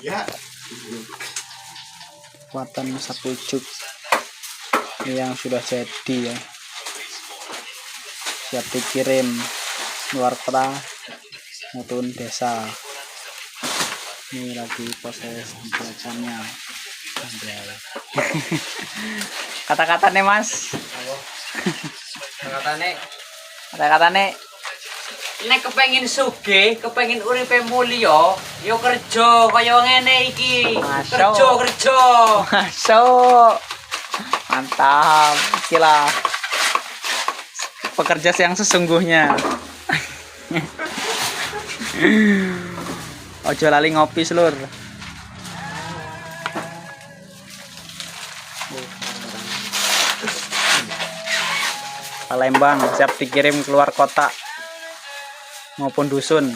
Ya. Kekuatan sapu ijuk yang sudah jadi ya, siap dikirim luar kota maupun desa. Ini lagi proses pembuatannya. Kata-kata nih mas. Kata-kata nih. Nek kepengin sugih, kepengin uripe mulya, yo kerja kaya ngene iki. Kerja. Masuk. Mantap. Gila. Pekerja yang sesungguhnya. Ojo lali ngopi, Lur. Palembang siap dikirim keluar kota maupun dusun.